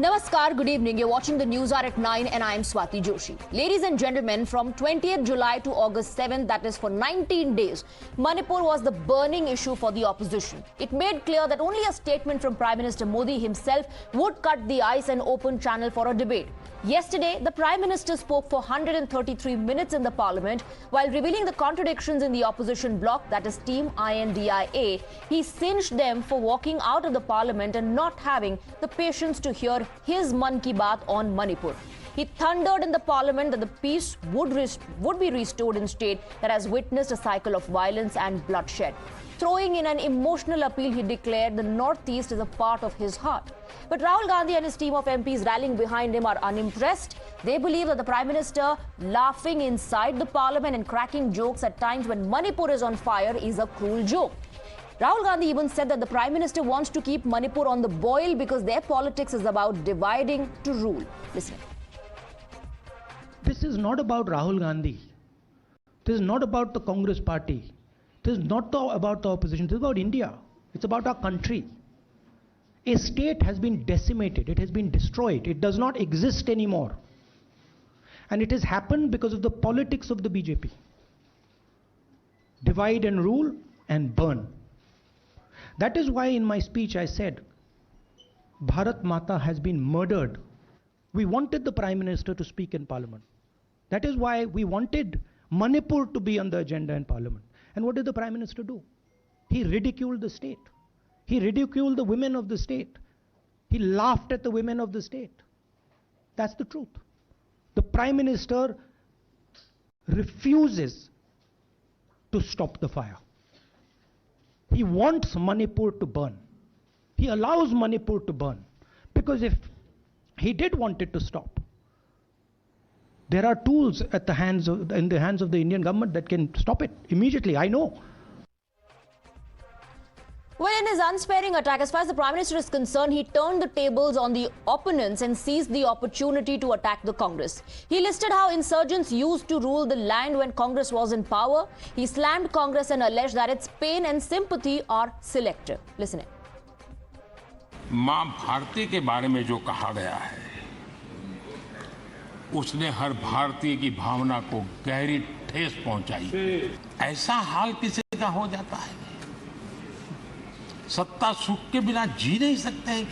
Namaskar, good evening. You're watching the NewsHour at 9 and I am Swati Joshi. Ladies and gentlemen, from 20th July to August 7th, that is for 19 days, Manipur was the burning issue for the opposition. It made clear that only a statement from Prime Minister Modi himself would cut the ice and open channel for a debate. Yesterday, the Prime Minister spoke for 133 minutes in the Parliament while revealing the contradictions in the opposition bloc, that is Team INDIA. He singed them for walking out of the Parliament and not having the patience to hear his Mann Ki Baat on Manipur. He thundered in the Parliament that the peace would be restored in a state that has witnessed a cycle of violence and bloodshed. Throwing in an emotional appeal, he declared the Northeast is a part of his heart. But Rahul Gandhi and his team of MPs rallying behind him are unimpressed. They believe that the Prime Minister laughing inside the Parliament and cracking jokes at times when Manipur is on fire is a cruel joke. Rahul Gandhi even said that the Prime Minister wants to keep Manipur on the boil because their politics is about dividing to rule. Listen. This is not about Rahul Gandhi. This is not about the Congress party. This is not about the opposition. This is about India. It's about our country. A state has been decimated. It has been destroyed. It does not exist anymore. And it has happened because of the politics of the BJP. Divide and rule and burn. That is why in my speech I said, Bharat Mata has been murdered. We wanted the Prime Minister to speak in Parliament. That is why we wanted Manipur to be on the agenda in Parliament. And what did the Prime Minister do? He ridiculed the state. He ridiculed the women of the state. He laughed at the women of the state. That's the truth. The Prime Minister refuses to stop the fire. He wants Manipur to burn. He allows Manipur to burn. Because if he did want it to stop, there are tools in the hands of the Indian government that can stop it immediately. I know. Well, in his unsparing attack, as far as the Prime Minister is concerned, he turned the tables on the opponents and seized the opportunity to attack the Congress. He listed how insurgents used to rule the land when Congress was in power. He slammed Congress and alleged that its pain and sympathy are selective. Listen in. मां भारती के बारे में जो कहा गया है, उसने हर भारतीय की भावना को गहरी ठेस पहुंचाई। ऐसा हाल किसी का हो जाता है? सत्ता सुख के बिना जी नहीं सकते।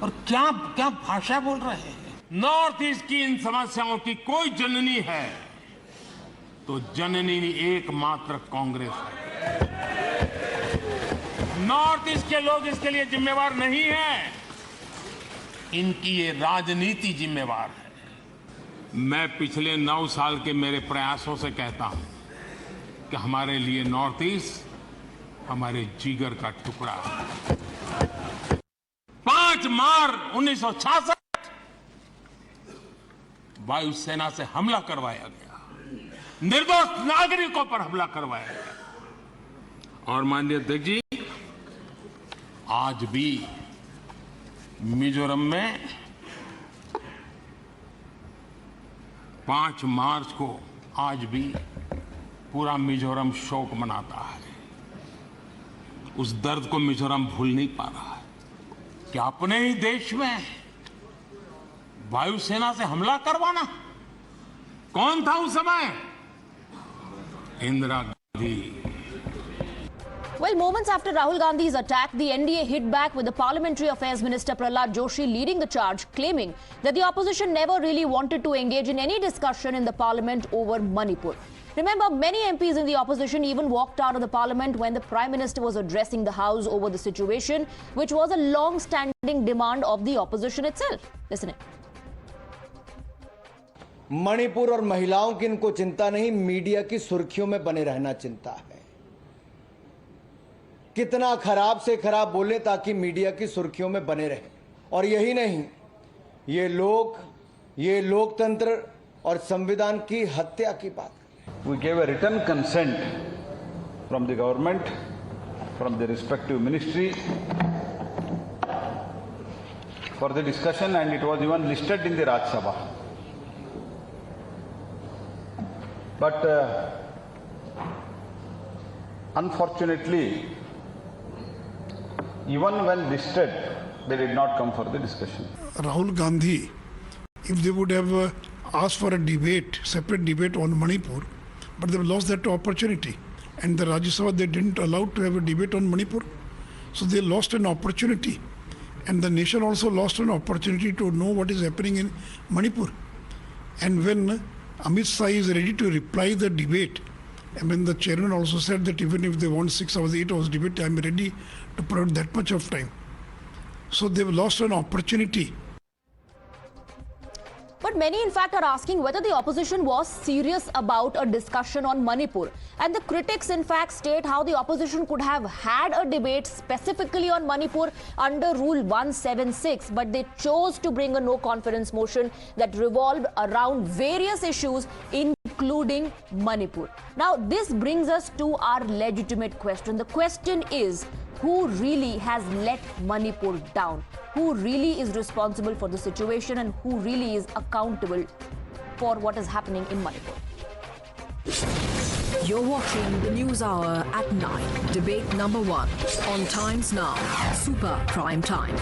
और क्या क्या भाषा बोल रहे हैं? नॉर्थ ईस्ट की इन समस्याओं की कोई जननी है तो जननी एकमात्र कांग्रेस है। नॉर्थ ईस्ट के लोग इसके लिए जिम्मेवार नहीं हैं। इनकी ये राजनीति जिम्मेवार है। मैं पिछले 9 साल के मेरे प्रयासों से कहता हूं कि हमारे लिए नॉर्थ ईस्ट हमारे जिगर का टुकड़ा है। 5 मार्च 1966 वायुसेना से हमला करवाया गया, निर्दोष नागरिकों पर हमला करवाया गया। और माननीय अध्यक्ष जी, आज भी मिजोरम में 5 मार्च को आज भी पूरा मिजोरम शोक मनाता है। उस दर्द को मिजोरम भूल नहीं पा रहा है कि अपने ही देश में वायुसेना से हमला करवाना, कौन था उस समय? Indira Gandhi. Well, moments after Rahul Gandhi's attack, the NDA hit back with the Parliamentary Affairs Minister Prahlad Joshi leading the charge, claiming that the opposition never really wanted to engage in any discussion in the Parliament over Manipur. Remember, many MPs in the opposition even walked out of the Parliament when the Prime Minister was addressing the House over the situation, which was a long-standing demand of the opposition itself. Listen in. Manipur और महिलाओं की इनको चिंता नहीं, media की सुर्खियों में बने रहना चिंता है। कितना खराब से खराब बोले ताकि मीडिया की सुर्खियों में बने रहे। और यही नहीं, ये लोकतंत्र और संविधान की हत्या की बात। We gave a written consent from the government, from the respective ministry for the discussion, and it was even listed in the Raj Sabha. But unfortunately, even when listed, they did not come for the discussion. Rahul Gandhi, if they would have asked for a debate, separate debate on Manipur, but they've lost that opportunity. And the Rajya Sabha, they didn't allow to have a debate on Manipur. So they lost an opportunity. And the nation also lost an opportunity to know what is happening in Manipur. And when Amit Shah is ready to reply the debate, I mean, the chairman also said that even if they want 6 hours, 8 hours debate, I'm ready to provide that much of time. So they've lost an opportunity. But many, in fact, are asking whether the opposition was serious about a discussion on Manipur. And the critics, in fact, state how the opposition could have had a debate specifically on Manipur under Rule 176, but they chose to bring a no-confidence motion that revolved around various issues, including Manipur. Now, this brings us to our legitimate question. The question is, who really has let Manipur down? Who really is responsible for the situation and who really is accountable for what is happening in Manipur? You're watching the News Hour at 9. Debate number 1 on Times Now. Super Prime Time.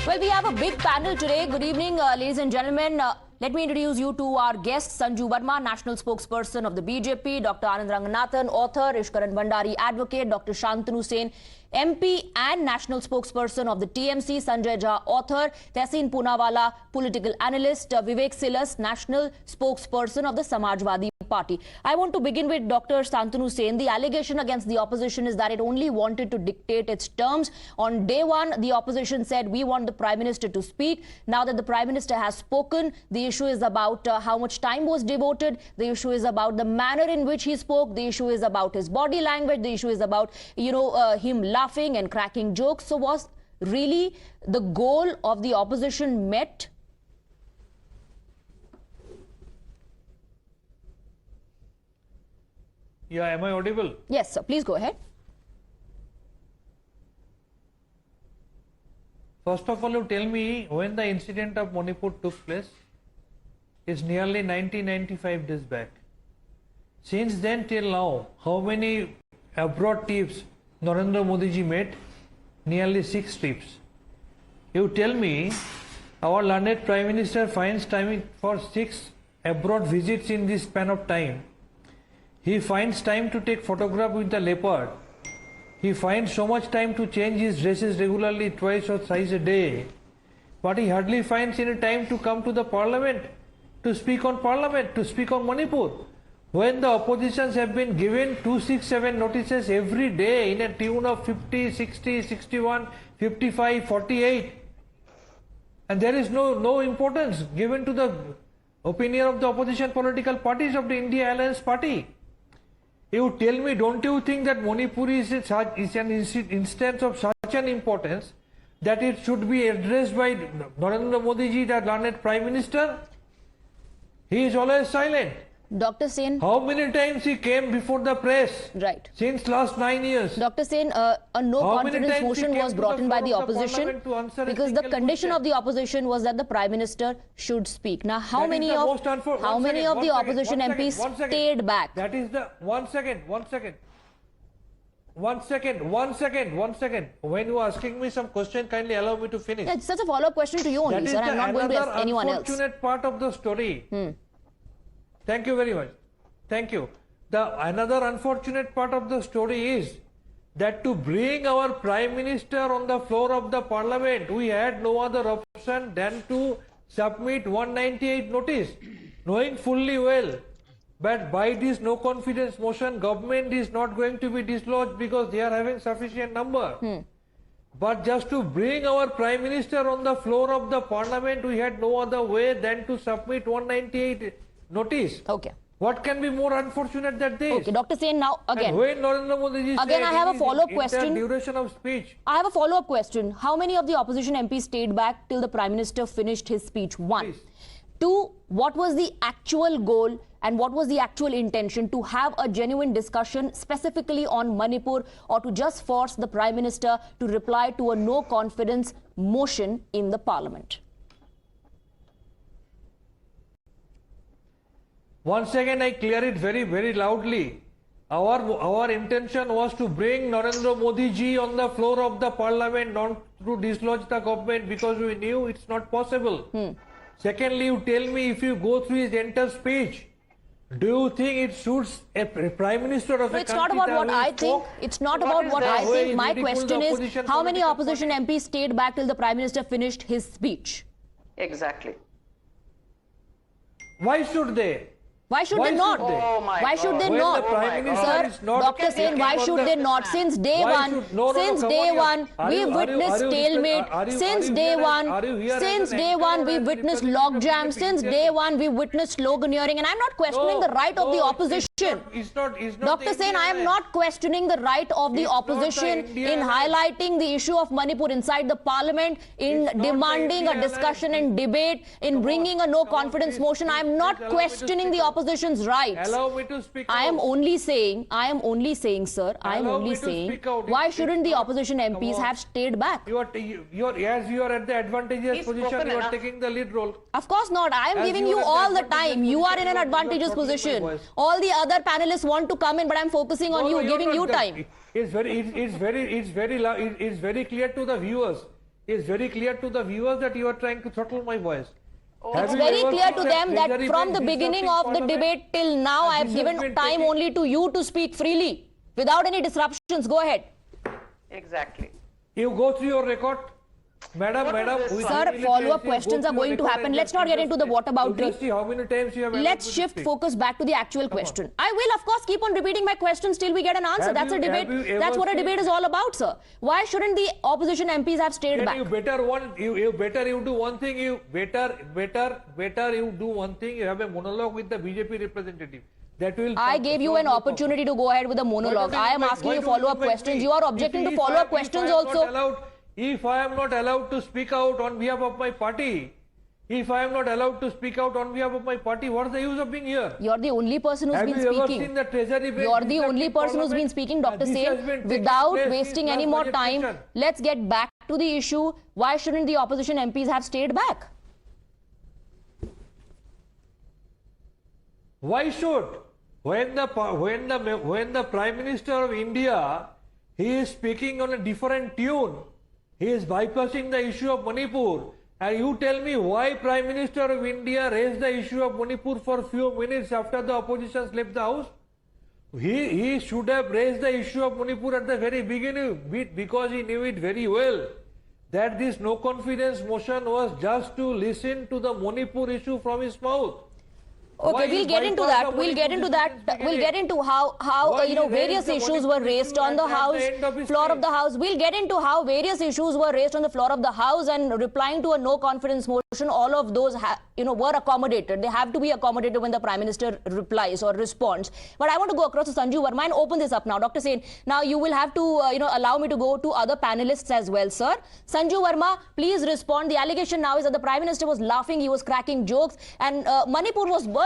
Well, we have a big panel today. Good evening, ladies and gentlemen. Let me introduce you to our guest, Sanjay Verma, National Spokesperson of the BJP, Dr. Anand Ranganathan, author, Ishkaran Bhandari, advocate, Dr. Shantanu Sen, MP and National Spokesperson of the TMC, Sanjay Jha, author, Tehseen Poonawala, political analyst, Vivek Silas, National Spokesperson of the Samajwadi Party. I want to begin with Dr. Shantanu Sen. The allegation against the opposition is that it only wanted to dictate its terms. On day one, the opposition said, we want the Prime Minister to speak. Now that the Prime Minister has spoken, the issue is about how much time was devoted. The issue is about the manner in which he spoke. The issue is about his body language. The issue is about, him laughing and cracking jokes. So was really the goal of the opposition met? Yeah, am I audible? Yes, sir. Please go ahead. First of all, you tell me when the incident of Manipur took place. It's nearly 95 days back. Since then till now, how many abroad trips Narendra Modi ji made? Nearly 6 trips. You tell me, our learned Prime Minister finds time for 6 abroad visits in this span of time. He finds time to take photograph with the leopard. He finds so much time to change his dresses regularly twice or thrice a day. But he hardly finds any time to come to the parliament, to speak on parliament, to speak on Manipur. When the oppositions have been given 267 notices every day in a tune of 50, 60, 61, 55, 48. And there is no importance given to the opinion of the opposition political parties of the India Alliance Party. You tell me, don't you think that Manipur is an instance of such an importance that it should be addressed by Narendra Modi ji, the learned Prime Minister? He is always silent. Dr. Sen. How many times he came before the press? Right. Since last 9 years. Dr. Sen, a no-confidence motion was brought in by the opposition because the condition of the opposition was that the Prime Minister should speak. Now, how many of the opposition MPs stayed back? That is the... One second. When you are asking me some question, kindly allow me to finish. Yeah, it's such a follow-up question to you only, sir. I'm not going to ask anyone else. That is the unfortunate part of the story. Thank you very much. Thank you. Another unfortunate part of the story is that to bring our Prime Minister on the floor of the Parliament, we had no other option than to submit 198 notice, knowing fully well that by this no confidence motion, government is not going to be dislodged because they are having sufficient number. But just to bring our Prime Minister on the floor of the Parliament, we had no other way than to submit 198 notice. Okay. What can be more unfortunate than this? Okay, Dr. Sen, now again. And when Narendra Modi ji again, I have a follow-up question. Duration of speech. I have a follow-up question. How many of the opposition MPs stayed back till the Prime Minister finished his speech? 1. Please. 2, what was the actual goal and what was the actual intention? To have a genuine discussion specifically on Manipur or to just force the Prime Minister to reply to a no-confidence motion in the Parliament? Once again, I clear it very, very loudly. Our intention was to bring Narendra Modi ji on the floor of the parliament, not to dislodge the government, because we knew it's not possible. Secondly, you tell me, if you go through his entire speech, do you think it suits a prime minister of a country? It's not about what I think. It's not about what I think. My question is, how many opposition MPs stayed back till the prime minister finished his speech? Exactly. Why should they? Why should they not? Oh my Why should they When not? the Prime Minister Sir, is not Dr. Sen, why should they not? Since day one, we've witnessed stalemate. Since day one, we witnessed logjam. Since day one, we witnessed sloganeering. And I'm not questioning the right of the opposition. Dr. Sen, I am not questioning the right of the opposition in highlighting the issue of Manipur inside the parliament, in demanding a discussion and debate, in bringing a no confidence motion. I am not questioning the opposition's rights. Allow me to speak I am out. only saying, sir, why shouldn't the opposition MPs have stayed back? You are at the advantageous position, you are taking the lead role. Of course not. I am giving you all the time. You are in an advantageous position. All the other panelists want to come in, but I'm focusing on you, giving you time. It's very clear to the viewers. It's very clear to the viewers that you are trying to throttle my voice. It's very clear to them that from the beginning of the debate till now, I have given time only to you to speak freely, without any disruptions. Go ahead. Exactly. You go through your record. Madam. Sir, follow-up questions are going to happen. Let's not get into the whataboutery. How many times you have Let's shift focus back to the actual question. I will, of course, keep on repeating my questions till we get an answer. That's a debate. That's what a debate is all about, sir. Why shouldn't the opposition MPs have stayed back? You better do one thing. You do one thing. You have a monologue with the BJP representative. That will. I gave you an opportunity to go ahead with a monologue. I am asking you follow-up questions. You are objecting to follow-up questions also. If I am not allowed to speak out on behalf of my party, what's the use of being here? You're the only person who's been speaking. Have you ever seen the treasury bench? You're the only person who's been speaking, Dr. Sen. Without wasting any more time, let's get back to the issue. Why shouldn't the opposition MPs have stayed back? Why should? When the Prime Minister of India, he is speaking on a different tune. He is bypassing the issue of Manipur. And you tell me why Prime Minister of India raised the issue of Manipur for a few minutes after the opposition left the house? He should have raised the issue of Manipur at the very beginning, because he knew it very well that this no confidence motion was just to listen to the Manipur issue from his mouth. Okay, we'll get into that. We'll get into how various issues were raised on the floor of the House. We'll get into how various issues were raised on the floor of the House, and replying to a no confidence motion. All of those were accommodated. They have to be accommodated when the Prime Minister replies or responds. But I want to go across to Sanjay Verma and open this up now. Dr. Sen, now you will have to allow me to go to other panelists as well, sir. Sanjay Verma, please respond. The allegation now is that the Prime Minister was laughing, he was cracking jokes, and Manipur was burning.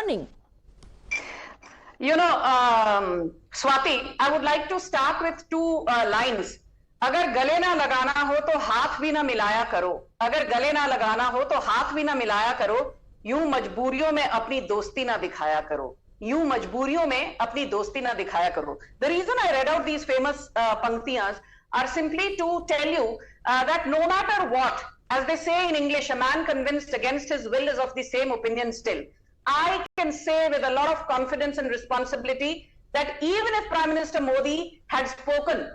Swati, I would like to start with two lines. अगर गले ना लगाना हो तो हाथ भी ना मिलाया करो. अगर गले ना लगाना हो तो हाथ भी ना मिलाया करो. यूं मजबूरियों में अपनी दोस्ती ना दिखाया करो. यूं मजबूरियों में अपनी दोस्ती ना दिखाया करो. The reason I read out these famous panktiyas are simply to tell you that no matter what, as they say in English, a man convinced against his will is of the same opinion still. I can say with a lot of confidence and responsibility that even if Prime Minister Modi had spoken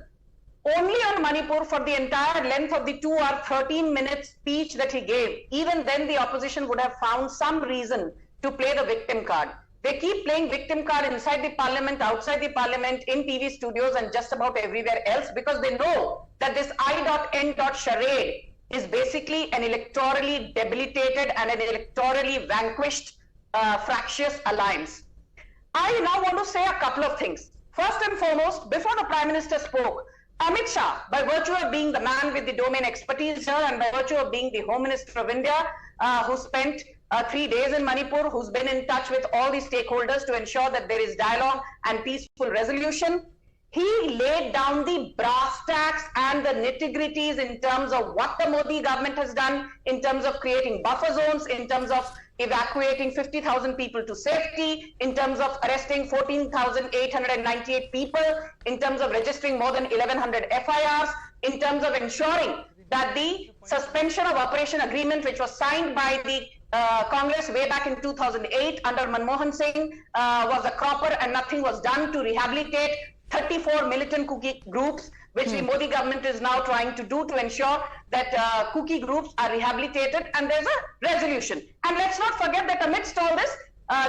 only on Manipur for the entire length of the 2 hour 13-minute speech that he gave, even then the opposition would have found some reason to play the victim card. They keep playing victim card inside the parliament, outside the parliament, in TV studios and just about everywhere else, because they know that this I.N. charade is basically an electorally debilitated and an electorally vanquished fractious alliance. I now want to say a couple of things. First and foremost, before the Prime Minister spoke, Amit Shah, by virtue of being the man with the domain expertise here and by virtue of being the Home Minister of India, who spent 3 days in Manipur, who's been in touch with all the stakeholders to ensure that there is dialogue and peaceful resolution, he laid down the brass tacks and the nitty-gritties in terms of what the Modi government has done, in terms of creating buffer zones, in terms of evacuating 50,000 people to safety, in terms of arresting 14,898 people, in terms of registering more than 1,100 FIRs, in terms of ensuring that the suspension of operation agreement, which was signed by the Congress way back in 2008 under Manmohan Singh, was a cropper, and nothing was done to rehabilitate 34 militant Kuki groups, which the Modi government is now trying to do to ensure that Kuki groups are rehabilitated and there's a resolution. And let's not forget that amidst all this,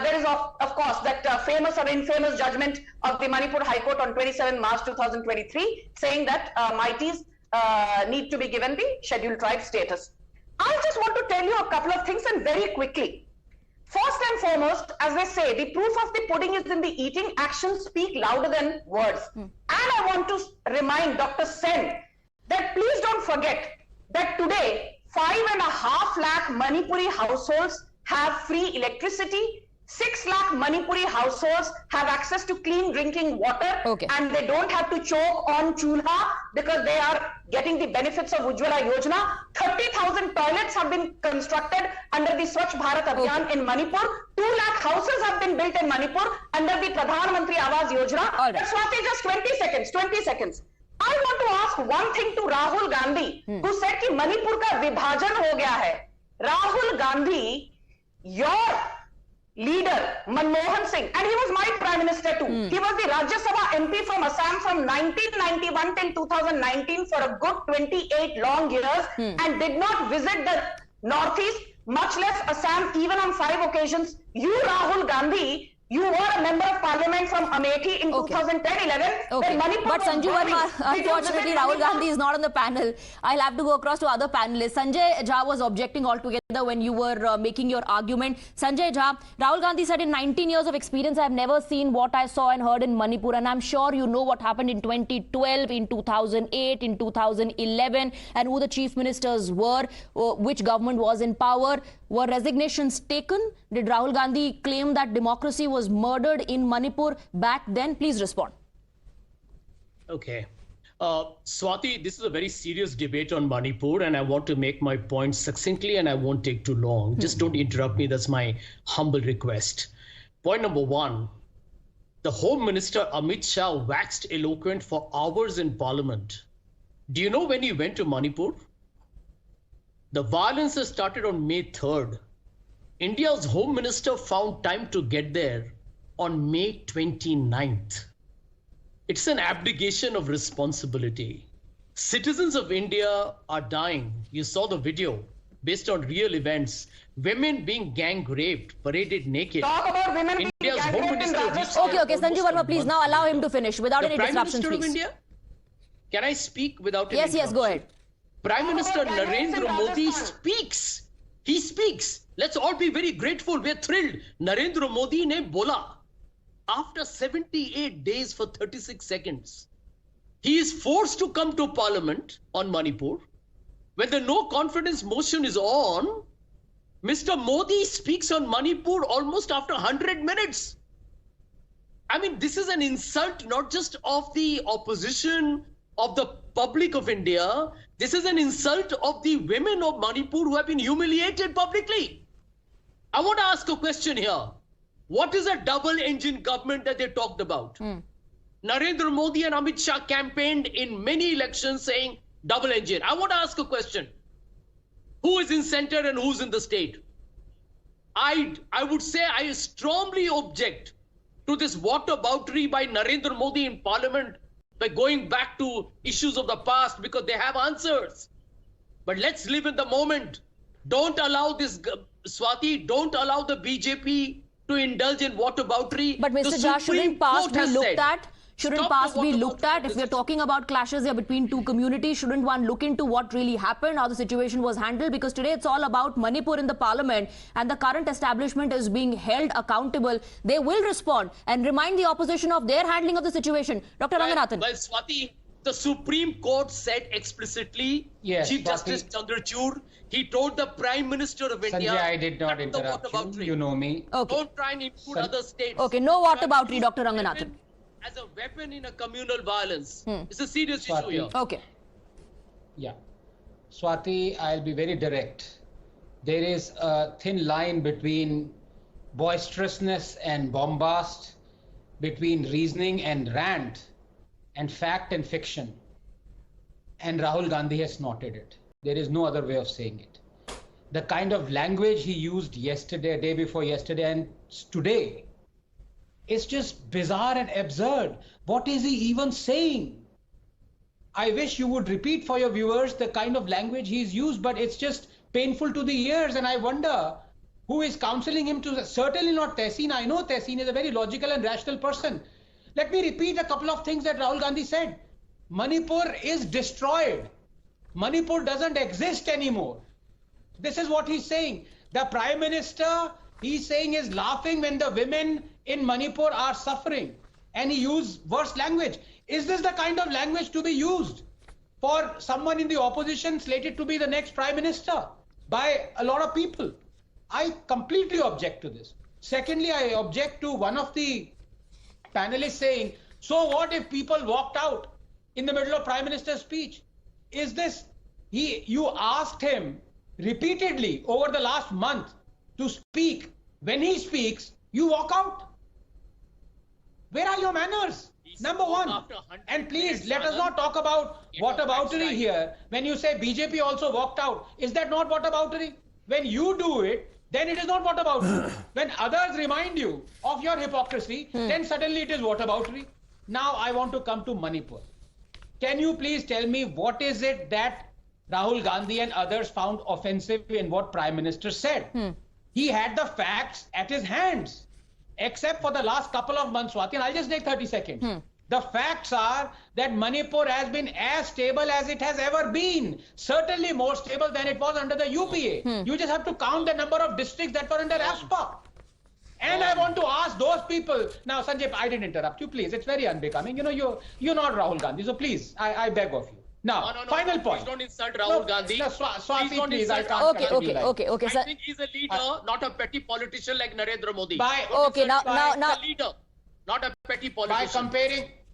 there is of course that famous or infamous judgment of the Manipur High Court on 27 March 2023 saying that Mighties need to be given the scheduled tribe status. I just want to tell you a couple of things, and very quickly. First and foremost, as they say, the proof of the pudding is in the eating. Actions speak louder than words. And I want to remind Dr. Sen that please don't forget that today 5.5 lakh Manipuri households have free electricity. 6 lakh Manipuri households have access to clean drinking water, and they don't have to choke on chulha because they are getting the benefits of Ujjwala Yojana. 30,000 toilets have been constructed under the Swachh Bharat Abhiyan in Manipur. 2 lakh houses have been built in Manipur under the Pradhan Mantri Awas Yojana. But Swati, just 20 seconds. I want to ask one thing to Rahul Gandhi, who said कि मणिपुर का विभाजन हो गया है. Rahul Gandhi, your leader Manmohan Singh, and he was my prime minister too. He was the Rajya Sabha MP from Assam from 1991 till 2019 for a good 28 long years, and did not visit the northeast, much less Assam, even on 5 occasions. You, Rahul Gandhi, you were a member of parliament from Amethi in 2010-11. But Sanju Verma, unfortunately, Rahul Gandhi is not on the panel. I'll have to go across to other panelists. Sanjay Jha was objecting altogether when you were making your argument. Sanjay Jha, Rahul Gandhi said, in 19 years of experience, I've never seen what I saw and heard in Manipur. And I'm sure you know what happened in 2012, in 2008, in 2011, and who the chief ministers were, which government was in power. Were resignations taken? Did Rahul Gandhi claim that democracy was murdered in Manipur back then? Please respond. Okay. Swati, this is a very serious debate on Manipur, and I want to make my point succinctly, and I won't take too long. Just don't interrupt me. That's my humble request. Point number one, the Home Minister Amit Shah waxed eloquent for hours in Parliament. Do you know when he went to Manipur? The violence has started on May 3rd. India's Home Minister found time to get there on May 29th. It's an abdication of responsibility. Citizens of India are dying. You saw the video based on real events. Women being gang raped, paraded naked. Talk about women being India's gang Home raped in Minister. Okay, Sanju Verma, please now allow him to finish without any disruptions, please. Prime Minister of India? Can I speak without any Yes, go ahead. Prime Minister Narendra Modi speaks. He speaks. Let's all be very grateful. We're thrilled. Narendra Modi ne bola. After 78 days for 36 seconds, he is forced to come to Parliament on Manipur. When the no confidence motion is on, Mr. Modi speaks on Manipur almost after 100 minutes. I mean, this is an insult not just of the opposition, of the public of India. This is an insult of the women of Manipur who have been humiliated publicly. I want to ask a question here. What is a double-engine government that they talked about? Narendra Modi and Amit Shah campaigned in many elections saying double engine. I want to ask a question. Who is in center and who's in the state? I would say I strongly object to this whataboutery by Narendra Modi in Parliament by going back to issues of the past because they have answers. But let's live in the moment. Don't allow this, Swati, don't allow the BJP to indulge in whataboutery. But Mr. Jha, shouldn't past be looked at? Shouldn't past be looked at? If we're talking about clashes here between two communities, shouldn't one look into what really happened, how the situation was handled? Because today it's all about Manipur in the parliament, and the current establishment is being held accountable. They will respond and remind the opposition of their handling of the situation. Dr. Ranganathan. Well, Swati, the Supreme Court said explicitly, Chief Justice Chandrachud, he told the Prime Minister of India... Sanjay, I did not interrupt you. You know me. Okay. Don't try and include other states. Okay, no whataboutery, Dr. Ranganathan. As a weapon in a communal violence. It's a serious issue here. Okay. Yeah. Swati, I'll be very direct. there is a thin line between boisterousness and bombast, between reasoning and rant, and fact and fiction. And Rahul Gandhi has snorted it. There is no other way of saying it. The kind of language he used yesterday, day before yesterday, and today is just bizarre and absurd. What is he even saying? I wish you would repeat for your viewers the kind of language he's used, but it's just painful to the ears, and I wonder who is counseling him to. Certainly not Tehseen. I know Tehseen is a very logical and rational person. Let me repeat a couple of things that Rahul Gandhi said. Manipur is destroyed. Manipur doesn't exist anymore. This is what he's saying. The Prime Minister, he's saying, is laughing when the women in Manipur are suffering. And he used worse language. Is this the kind of language to be used for someone in the opposition slated to be the next Prime Minister by a lot of people? I completely object to this. Secondly, I object to one of the panelists saying, so what if people walked out in the middle of Prime Minister's speech? Is this, you asked him repeatedly over the last month to speak. When he speaks, you walk out. Where are your manners? Number one. And please, let us not talk about whataboutery here. When you say BJP also walked out, is that not whataboutery? When you do it, then it is not whataboutery. When others remind you of your hypocrisy, then suddenly it is whataboutery. Now I want to come to Manipur. Can you please tell me what is it that Rahul Gandhi and others found offensive in what Prime Minister said? He had the facts at his hands, except for the last couple of months, Swati, and I'll just take 30 seconds. The facts are that Manipur has been as stable as it has ever been, certainly more stable than it was under the UPA. You just have to count the number of districts that were under ASPA. And I want to ask those people, now Sanjay, I didn't interrupt you, please, it's very unbecoming. You know, you're not Rahul Gandhi, so please, I beg of you. Now, final point. Please don't insult Rahul Gandhi. Swati, please, I can't. Okay, sir. I think he's a leader, not a petty politician like Narendra Modi. Now. A leader, not a petty politician.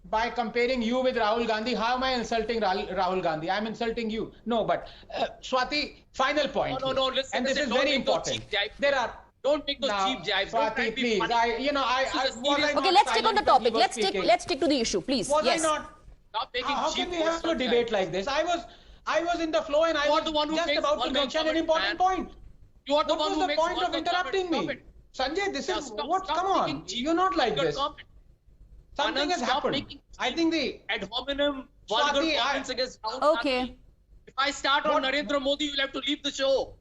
By comparing you with Rahul Gandhi, how am I insulting Rahul Gandhi? I'm insulting you. No, but Swati, final point. No, listen. And this is very important. Don't make those cheap jibes. Swati, please. Okay, let's stick on the topic. Let's stick to the issue, please. Was I not? How can we have a debate like this? I was in the flow and I was just about to mention an important point. What was the point of interrupting me? Sanjay, this is what? Come on, you're not like this. Something has happened. I think the ad hominem vulgar comments against Rahul Gandhi. If I start on Narendra Modi, you'll have to leave the show.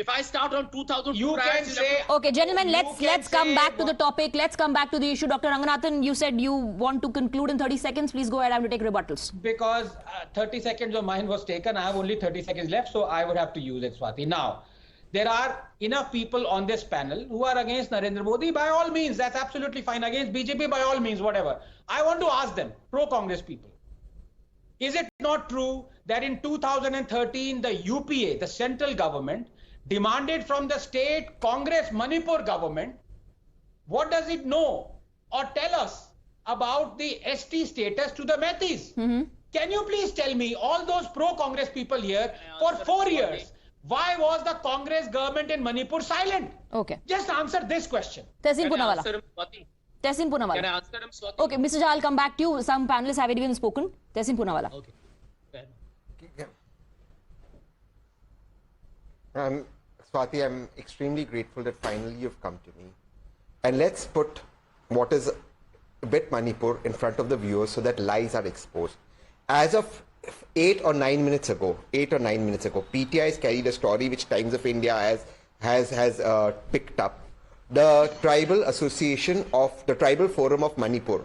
If I start on 2000, you can say. Okay, gentlemen, let's come back to the topic. Let's come back to the issue. Dr. Ranganathan, you said you want to conclude in 30 seconds. Please go ahead. I have to take rebuttals. Because 30 seconds of mine was taken. I have only 30 seconds left, so I would have to use it, Swati. Now, there are enough people on this panel who are against Narendra Modi. By all means, that's absolutely fine. Against BJP, by all means, whatever. I want to ask them, pro-Congress people, is it not true that in 2013, the UPA, the central government, demanded from the state Congress Manipur government, what does it know or tell us about the ST status to the Metis? Can you please tell me, all those pro-Congress people here, for 4 years, why was the Congress government in Manipur silent? Okay. Just answer this question. Tehseen Poonawalla. Can I answer him, Swati? Okay, Mr. Jha, I'll come back to you. Some panelists haven't even spoken. Tehseen Poonawalla. Okay. Swati, I'm extremely grateful that finally you've come to me. And let's put what is a bit Manipur in front of the viewers so that lies are exposed. As of 8 or 9 minutes ago, PTI has carried a story which Times of India has picked up. The Tribal Association of the Tribal Forum of Manipur,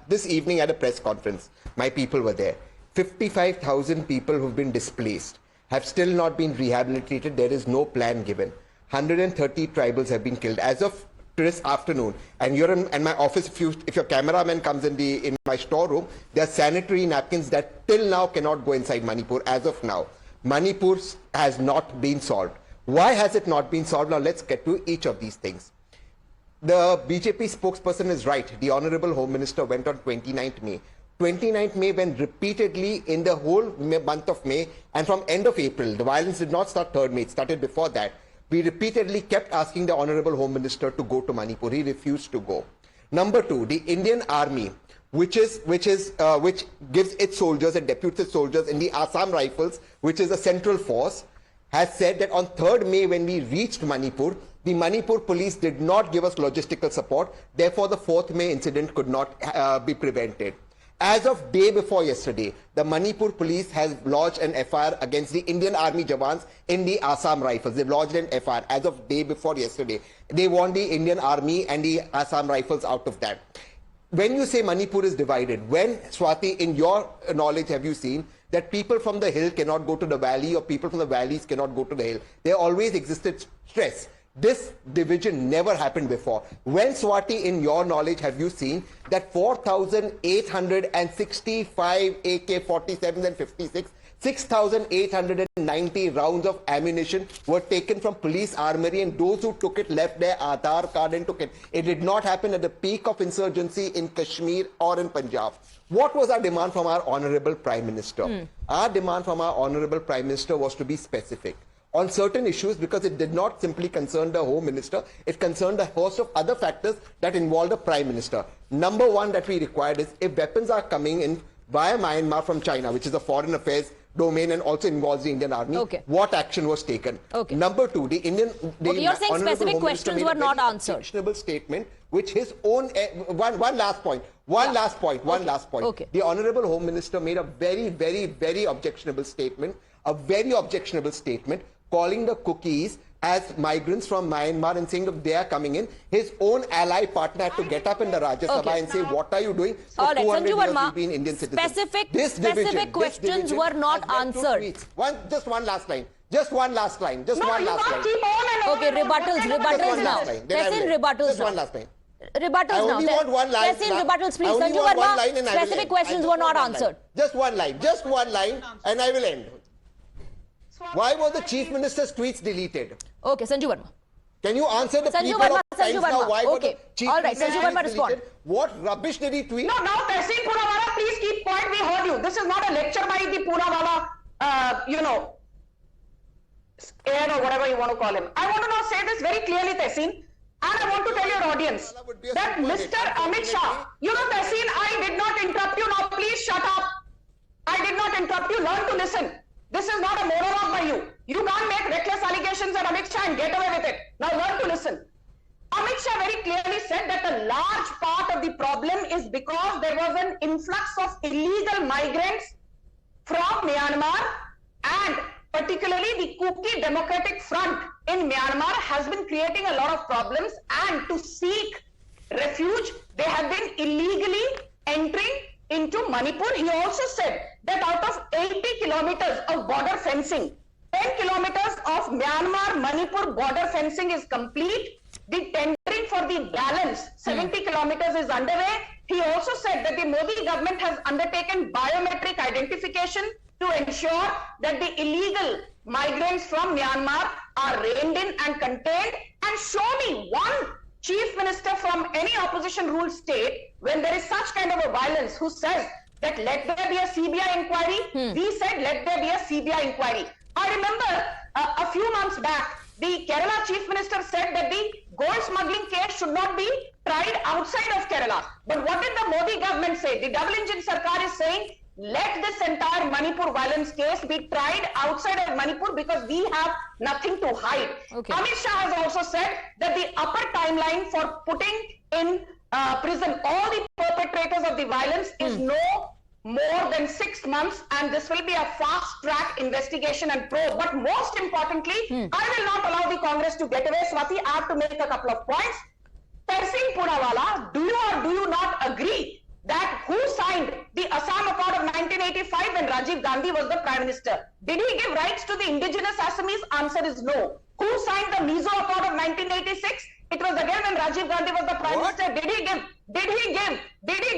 this evening at a press conference, my people were there. 55,000 people who've been displaced have still not been rehabilitated. There is no plan given. 130 tribals have been killed. As of this afternoon, and you're in my office, if your cameraman comes in my storeroom, there are sanitary napkins that till now cannot go inside Manipur as of now. Manipur has not been solved. Why has it not been solved? Now let's get to each of these things. The BJP spokesperson is right. The Honorable Home Minister went on 29th May. 29th May, when repeatedly in the whole month of May and from end of April, the violence did not start 3rd May, it started before that. We repeatedly kept asking the Honorable Home Minister to go to Manipur. He refused to go. Number two, the Indian Army, which gives its soldiers and deputes its soldiers in the Assam Rifles, which is a central force, has said that on 3rd May when we reached Manipur, the Manipur police did not give us logistical support. Therefore, the 4th May incident could not be prevented. As of day before yesterday, the Manipur police has lodged an FIR against the Indian Army Jawans in the Assam Rifles. They've lodged an FIR as of day before yesterday. They want the Indian Army and the Assam Rifles out of that. When you say Manipur is divided, when, Swati, in your knowledge, have you seen that people from the hill cannot go to the valley or people from the valleys cannot go to the hill? There always existed stress. This division never happened before. When, Swati, in your knowledge, have you seen that 4,865 AK-47s and 56, 6,890 rounds of ammunition were taken from police armory, and those who took it left their Aadhaar card and took it. It did not happen at the peak of insurgency in Kashmir or in Punjab. What was our demand from our Honorable Prime Minister? Our demand from our Honorable Prime Minister was to be specific on certain issues, because it did not simply concern the Home Minister, it concerned a host of other factors that involved the Prime Minister. Number one that we required is, if weapons are coming in via Myanmar from China, which is a foreign affairs domain and also involves the Indian Army, what action was taken? Number two, the Indian... you're saying specific questions were not answered. Objectionable statement, which his own... One last point. One last point. The Honorable Home Minister made a very, very, very objectionable statement, calling the cookies as migrants from Myanmar and saying that they are coming in. His own ally partner had to get up in the Rajya Sabha and say, what are you doing? For 200 years we've been Indian citizens. Specific questions were not answered. Just one last line. Just one last line. Okay, rebuttals now. Tessin rebuttals just now. One last line. Rebuttals I now. only want one line. Tessin rebuttals, please. I only Sanjay want one Verma, line and I will specific end. questions were not answered. Just one line and I will end. Why was the Chief Minister's tweets deleted? Okay, Sanjay Verma. Can you answer the people of Times now? Why was the Chief Minister's tweets deleted? What rubbish did he tweet? No, now Tehseen Poonawalla, please keep quiet. We heard you. This is not a lecture by the Poonawalla, air or whatever you want to call him. I want to now say this very clearly, Tehseen. And I want to tell your audience that Mr. Amit Shah, Tehseen, I did not interrupt you. Now please shut up. I did not interrupt you. Learn to listen. This is not a monologue by you. You can't make reckless allegations at Amit Shah and get away with it. Now learn to listen. Amit Shah very clearly said that a large part of the problem is because there was an influx of illegal migrants from Myanmar, and particularly the Kuki Democratic Front in Myanmar has been creating a lot of problems, and to seek refuge, they have been illegally entering into Manipur. He also said that out of 80 kilometers of border fencing, 10 kilometers of Myanmar-Manipur border fencing is complete. The tendering for the balance, 70 kilometers, is underway. He also said that the Modi government has undertaken biometric identification to ensure that the illegal migrants from Myanmar are reined in and contained. And show me one chief minister from any opposition ruled state, when there is such kind of a violence, who says that let there be a CBI inquiry. We said let there be a CBI inquiry. I remember a few months back, the Kerala chief minister said that the gold smuggling case should not be tried outside of Kerala. But what did the Modi government say? The double engine Sarkar is saying, let this entire Manipur violence case be tried outside of Manipur because we have nothing to hide. Amit Shah has also said that the upper timeline for putting in prison all the perpetrators of the violence is no more than 6 months, and this will be a fast-track investigation and probe. But most importantly, I will not allow the Congress to get away. Swati, I have to make a couple of points. Tehseen Poonawalla, do you or do you not agree that who signed the Assam Accord of 1985 when Rajiv Gandhi was the Prime Minister? Did he give rights to the indigenous Assamese? Answer is no. Who signed the Mizo Accord of 1986? It was again when Rajiv Gandhi was the Prime Minister. Did he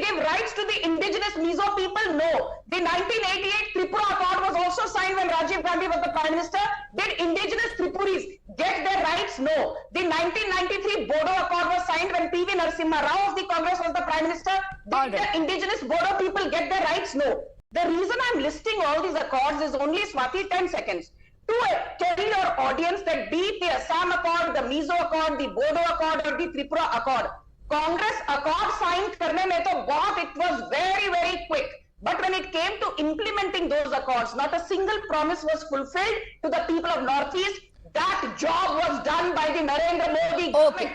give rights to the indigenous Mizo people? No. The 1988 Tripura Accord was also signed when Rajiv Gandhi was the Prime Minister. Did indigenous Tripuris get their rights? No. The 1993 Bodo Accord was signed when P.V. Narasimha Rao of the Congress was the Prime Minister. Did the indigenous Bodo people get their rights? No. The reason I'm listing all these accords is only, Swati, 10 seconds. tell your audience that be it the Assam Accord, the Mizo Accord, the Bodo Accord or the Tripura Accord, Congress Accord sign karne mein to bahut, it was very, very quick. But when it came to implementing those accords, not a single promise was fulfilled to the people of Northeast. That job was done by the Narendra Modi government.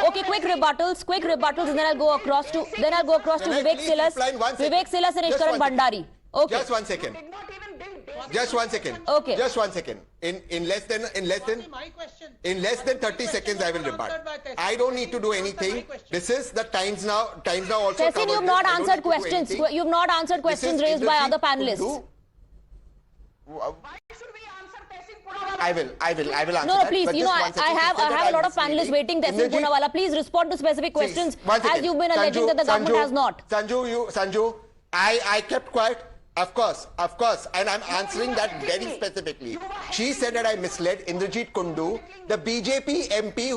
Okay. Quick rebuttals, and then I'll go across to Vivek Silas and Ishkaran Bhandari. Okay. Just 1 second. Just 1 second. Okay. Just 1 second. In less than 30 seconds, I will rebut. I don't need to do anything. This is the Times Now also. Tessin, you've not answered questions. You've not answered questions raised by other panelists. I will answer No, that. please. But You know, I have a lot of panelists waiting. Tessin Poonawalla, please respond to specific questions as you've been alleging that the government has not. Sanju, I kept quiet. Of course, and I'm answering that very specifically. She said that I misled Indrajit Kundu, the BJP MP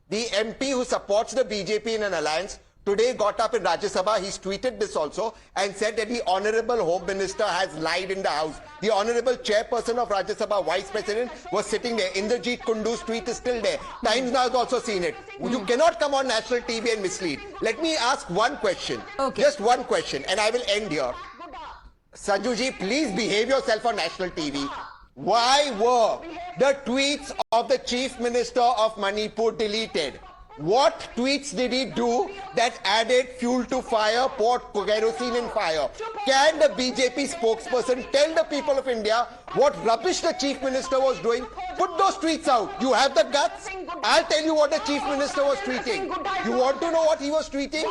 the MP who supports the BJP in an alliance. Today got up in Rajya Sabha, he's tweeted this also and said that the Honorable Home Minister has lied in the House. The Honorable Chairperson of Rajya Sabha, Vice President, was sitting there. Indrajit Kundu's tweet is still there. Times Now has also seen it. You cannot come on national TV and mislead. Let me ask one question. Okay. Just one question and I will end here. Sanjuji, please behave yourself on national TV. Why were the tweets of the Chief Minister of Manipur deleted? What tweets did he do that added fuel to fire, poured kerosene in fire? Can the BJP spokesperson tell the people of India what rubbish the Chief Minister was doing? Put those tweets out. You have the guts? I'll tell you what the Chief Minister was tweeting. You want to know what he was tweeting?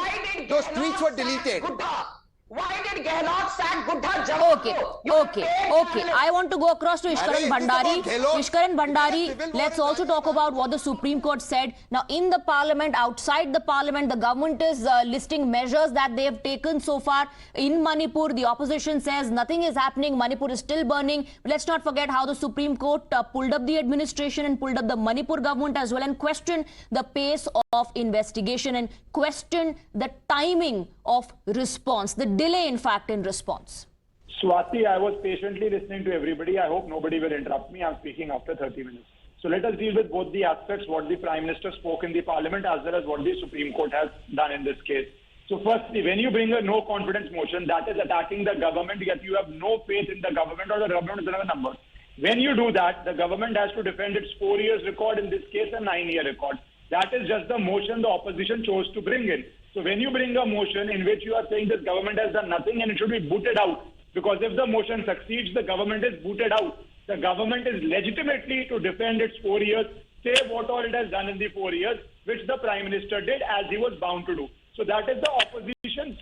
Those tweets were deleted. Why did Gehlot sack Buddha Jammu? Okay. I want to go across to Ishkaran Bhandari. Ishkaran Bhandari, let's also talk about what the Supreme Court said. Now, in the Parliament, outside the Parliament, the government is listing measures that they have taken so far. In Manipur, the opposition says nothing is happening. Manipur is still burning. Let's not forget how the Supreme Court pulled up the administration and pulled up the Manipur government as well and questioned the pace of investigation and questioned the timing of response, the delay, in fact, in response. Swati, I was patiently listening to everybody. I hope nobody will interrupt me. I'm speaking after 30 minutes. So let us deal with both the aspects, what the Prime Minister spoke in the Parliament as well as what the Supreme Court has done in this case. So firstly, when you bring a no confidence motion, that is attacking the government, yet you have no faith in the government or the government is another number. When you do that, the government has to defend its 4 years record, in this case a 9-year record. That is just the motion the opposition chose to bring in. So when you bring a motion in which you are saying this government has done nothing and it should be booted out, because if the motion succeeds, the government is booted out. The government is legitimately to defend its 4 years, say what all it has done in the 4 years, which the Prime Minister did as he was bound to do. So that is the opposition's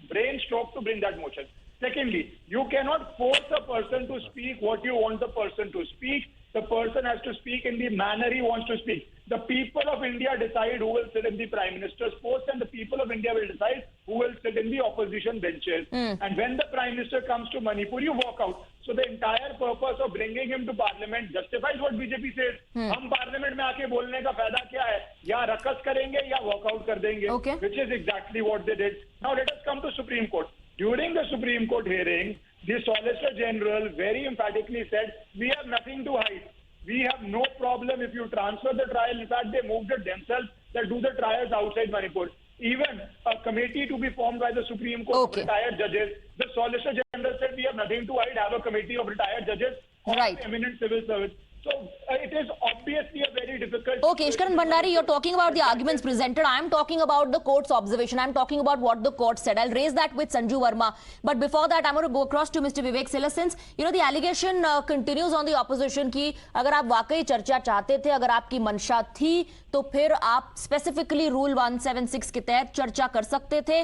brain stroke to bring that motion. Secondly, you cannot force a person to speak what you want the person to speak. The person has to speak in the manner he wants to speak. The people of India decide who will sit in the Prime Minister's post, and the people of India will decide who will sit in the opposition benches. And when the Prime Minister comes to Manipur, you walk out. So the entire purpose of bringing him to Parliament justifies what BJP says. हम Parliament में आके बोलने का फायदा क्या है? या ruckus करेंगे या walkout कर देंगे, which is exactly what they did. Now let us come to Supreme Court. During the Supreme Court hearing, the Solicitor General very emphatically said, we have nothing to hide. We have no problem if you transfer the trial. In fact, they moved it themselves that do the trials outside Manipur. Even a committee to be formed by the Supreme Court of retired judges. The Solicitor General said we have nothing to hide, have a committee of retired judges or eminent civil service. So it is obviously a very difficult... Okay, Ishkaran Bhandari, you're talking about the arguments presented. I'm talking about the court's observation. I'm talking about what the court said. I'll raise that with Sanju Verma. But before that, I'm going to go across to Mr. Vivek Silas. Since, you know, the allegation continues on the opposition कि अगर आप वाकई चर्चा चाहते थे, अगर आपकी मंशा थी, तो फिर आप स्पेसिफिकली रूल 176 के तहत चर्चा कर सकते थे.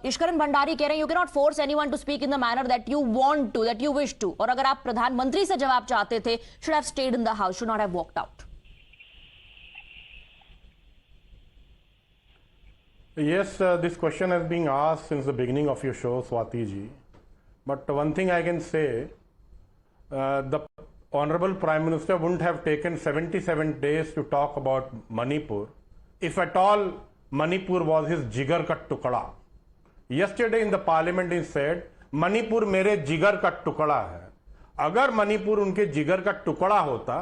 इश्करन भंडारी कह रहे हैं, you cannot force anyone to speak in the manner that you want to, that you wish to. और अगर आप प्रधानमंत्री से जवाब चाहते थे, should have stayed in the house, should not have walked out. Yes, this question has been asked since the beginning of your show, Swati ji. But one thing I can say, the Honorable Prime Minister wouldn't have taken 77 days to talk about Manipur if at all Manipur was his jigar ka tukada. Yesterday in the parliament he said, Manipur mere jigar ka tukada hai. अगर मणिपुर उनके जिगर का टुकड़ा होता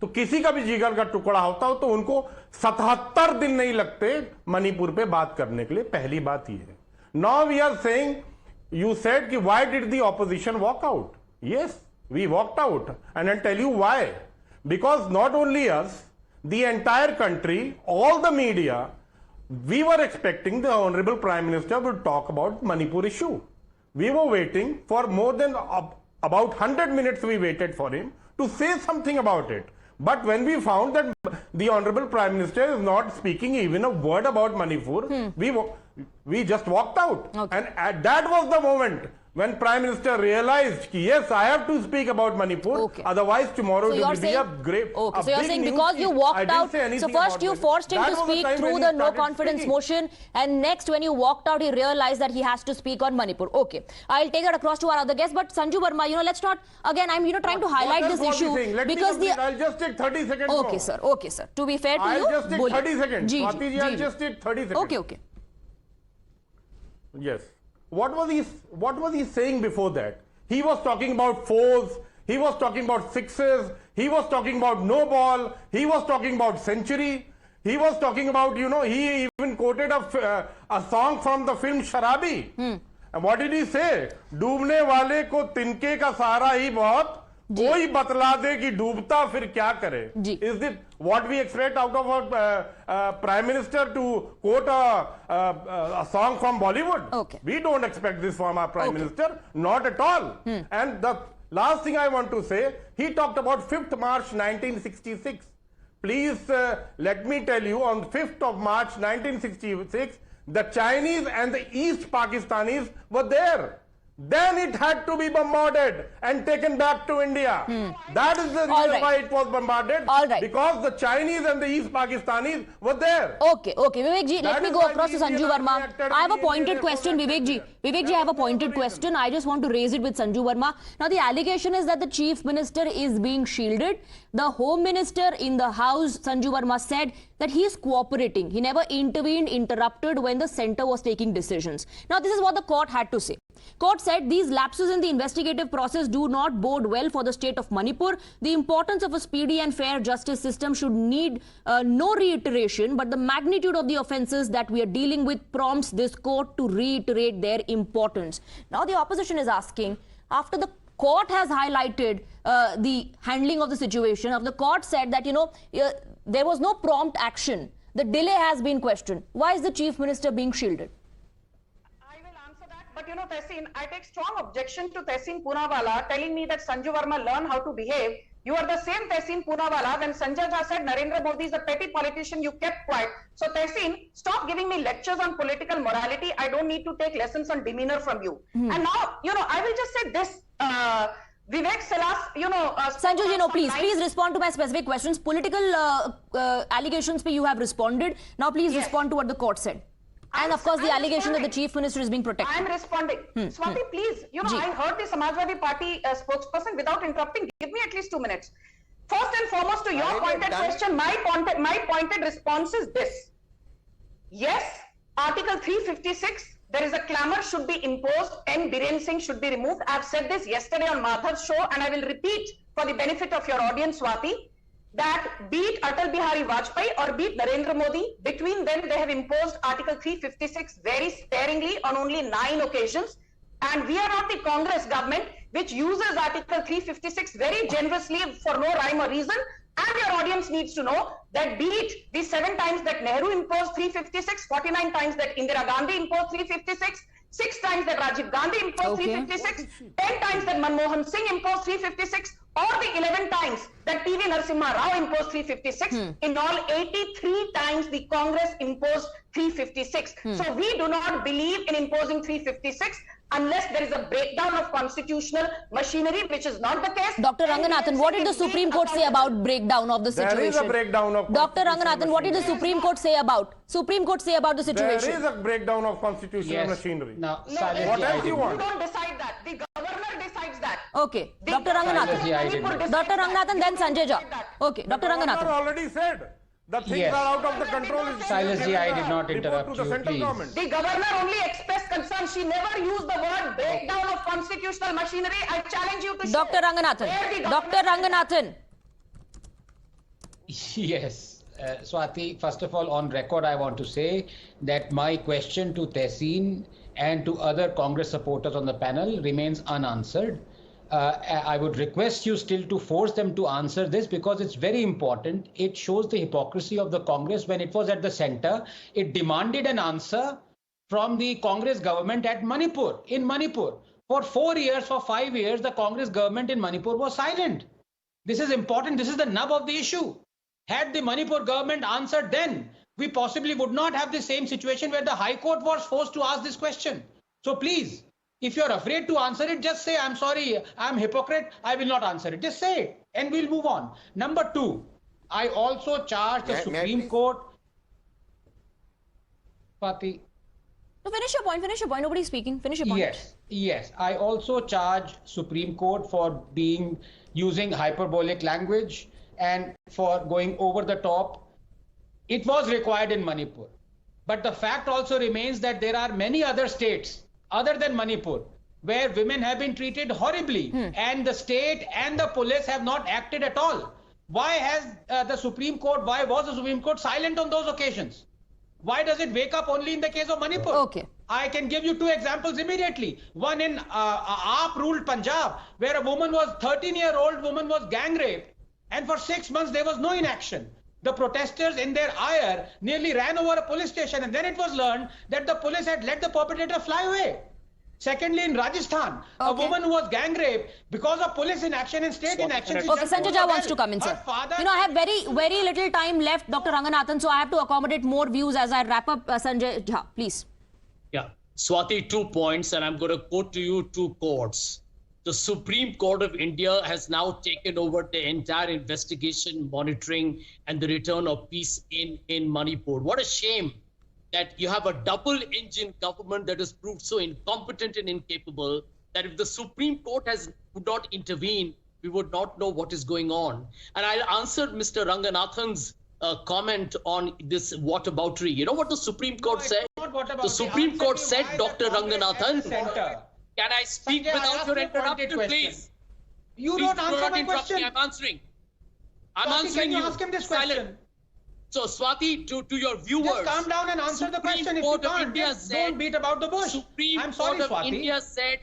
तो किसी का भी जिगर का टुकड़ा होता तो उनको 77 दिन नहीं लगते मणिपुर पे बात करने के लिए। पहली बात ये है। Now we are saying, you said कि why did the opposition walk out? Yes, we walked out and I tell you why. Because not only us, the entire country, all the media, we were expecting the Honorable Prime Minister would talk about Manipur issue. We were waiting for more than about 100 minutes. We waited for him to say something about it. But when we found that the Honorable Prime Minister is not speaking even a word about Manipur, we just walked out. Okay. And that was the moment when Prime Minister realized, yes, I have to speak about Manipur, otherwise tomorrow it will be a great. Okay, so you're saying because you walked out, so first you forced him to speak through the no confidence motion, and next when you walked out, he realized that he has to speak on Manipur. Okay, I'll take it across to our other guests, but Sanju Verma, let's not, again, I'm, trying to highlight this issue because I'll just take 30 seconds. Okay, sir. Okay, sir. To be fair to you, I'll just take 30 seconds. Swati ji, I'll just take 30 seconds. Okay, okay. Yes. What was he saying before that? He was talking about fours, he was talking about sixes, he was talking about no ball, he was talking about century, he was talking about, he even quoted a song from the film Sharabi. And what did he say? डूबने वाले को तिनके का सहारा ही बहुत, कोई बतला दे कि डूबता फिर क्या करे. Is it what we expect out of a Prime Minister to quote a song from Bollywood? Okay. We don't expect this from our Prime Minister, not at all. And the last thing I want to say, he talked about 5th March 1966. Please let me tell you, on 5th of March 1966, the Chinese and the East Pakistanis were there. Then it had to be bombarded and taken back to India. That is the reason why it was bombarded. Because the Chinese and the East Pakistanis were there. Okay. Vivek ji, let me go across to Sanju Verma. I have a pointed question, Vivek ji. Vivek ji, I have a pointed question. I just want to raise it with Sanju Verma. Now, the allegation is that the Chief Minister is being shielded. The Home Minister in the House, Sanju Verma, said that he is cooperating. He never intervened, interrupted when the centre was taking decisions. Now, this is what the court had to say. Court said these lapses in the investigative process do not bode well for the state of Manipur. The importance of a speedy and fair justice system should need no reiteration, but the magnitude of the offences that we are dealing with prompts this court to reiterate their importance. Now the opposition is asking, after the court has highlighted the handling of the situation, after the court said that, there was no prompt action, the delay has been questioned. Why is the Chief Minister being shielded? But Tehseen, I take strong objection to Tehseen Poonawalla telling me that Sanju Verma learn how to behave. You are the same Tehseen Poonawalla when Sanjay said Narendra Modi is a petty politician, you kept quiet. So Tehseen, stop giving me lectures on political morality. I don't need to take lessons on demeanor from you. And now, I will just say this. Vivek Salas, Sanju, please respond to my specific questions. Political allegations you have responded. Now please respond to what the court said. And of course, the allegation that the Chief Minister is being protected. I am responding. Swati, please, I heard the Samajwadi Party spokesperson without interrupting. Give me at least 2 minutes. First and foremost, to your pointed question, my pointed response is this. Yes, Article 356, there is a clamour should be imposed and Biren Singh should be removed. I have said this yesterday on Madhav's show and I will repeat for the benefit of your audience, Swati, that be it Atal Bihari Vajpayee or be it Narendra Modi, between them they have imposed Article 356 very sparingly on only 9 occasions. And we are not the Congress government which uses Article 356 very generously for no rhyme or reason. And your audience needs to know that be it the 7 times that Nehru imposed 356, 49 times that Indira Gandhi imposed 356, 6 times that Rajiv Gandhi imposed 356, 10 times that Manmohan Singh imposed 356, or the 11 times that P.V. Narasimha Rao imposed 356, in all 83 times the Congress imposed 356. So we do not believe in imposing 356 unless there is a breakdown of constitutional machinery, which is not the case. Dr. Ranganathan, what did the Supreme Court say about breakdown of the situation? There is a breakdown of Dr. Ranganathan, what did the Supreme Court say about the situation? There is a breakdown of constitutional machinery. Now, what else do you want? You don't decide that. The governor decides that. Okay, Dr. Ranganathan. Dr. Ranganathan, then Sanjay. Okay, Dr. Ranganathan. The governor already said The things Yes. are out of the control. Shamelessly, I did not interrupt to the you, central please. government. The governor only expressed concern. She never used the word breakdown of constitutional machinery. I challenge you to Dr. show Ranganathan. where the Dr. Ranganathan. Yes, Swati, first of all, on record, I want to say that my question to Tehseen and to other Congress supporters on the panel remains unanswered. I would request you still to force them to answer this because it's very important. It shows the hypocrisy of the Congress. When it was at the center, it demanded an answer from the Congress government at Manipur, in Manipur. For 4 years, for 5 years, the Congress government in Manipur was silent. This is important. This is the nub of the issue. Had the Manipur government answered then, we possibly would not have the same situation where the High Court was forced to ask this question. So please, if you're afraid to answer it, just say, I'm sorry, I'm hypocrite, I will not answer it. Just say it and we'll move on. Number two, I also charge the Supreme Court. Swati. No, finish your point, nobody's speaking, finish your point. Yes. I also charge Supreme Court for using hyperbolic language and for going over the top. It was required in Manipur. But the fact also remains that there are many other states other than Manipur where women have been treated horribly and the state and the police have not acted at all. Why was the Supreme Court silent on those occasions? Why does it wake up only in the case of Manipur? Okay. I can give you two examples immediately. One in AAP-ruled Punjab, where a 13-year-old woman was gang raped, and for 6 months there was no inaction. The protesters, in their ire, nearly ran over a police station, and then it was learned that the police had let the perpetrator fly away. Secondly, in Rajasthan, a woman who was gang raped, because of police inaction and state inaction. Okay, Sanjay wants to come in, sir. I have very little time left, Dr. Ranganathan, so I have to accommodate more views as I wrap up. Sanjay, please. Yeah, Swati, 2 points, and I'm going to quote to you 2 courts. The Supreme Court of India has now taken over the entire investigation, monitoring, and the return of peace in Manipur. What a shame that you have a double-engine government that has proved so incompetent and incapable that if the Supreme Court would not intervene, we would not know what is going on. And I'll answer Mr. Ranganathan's comment on this whataboutery. You know what the Supreme Court said? The Supreme Court said, Dr. Ranganathan, can I speak Sanjay, without your interrupting, please? You don't answer my question. I'm answering. I'm Swati, answering can you ask him this question? So, Swati, to your viewers. Just calm down and answer the question. If you can't, don't beat about the bush. I'm sorry, Court of Swati. India said,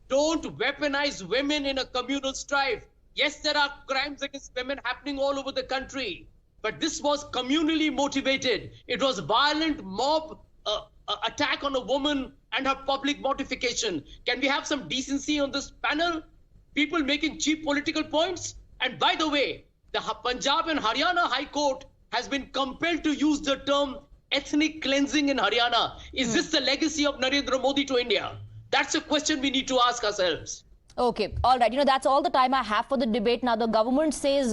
don't weaponize women in a communal strife. Yes, there are crimes against women happening all over the country. But this was communally motivated. It was violent mob attack on a woman and her public mortification. Can we have some decency on this panel? People making cheap political points? And by the way, the Punjab and Haryana High Court has been compelled to use the term ethnic cleansing in Haryana. Is this the legacy of Narendra Modi to India? That's a question we need to ask ourselves. Okay, all right. That's all the time I have for the debate. Now, the government says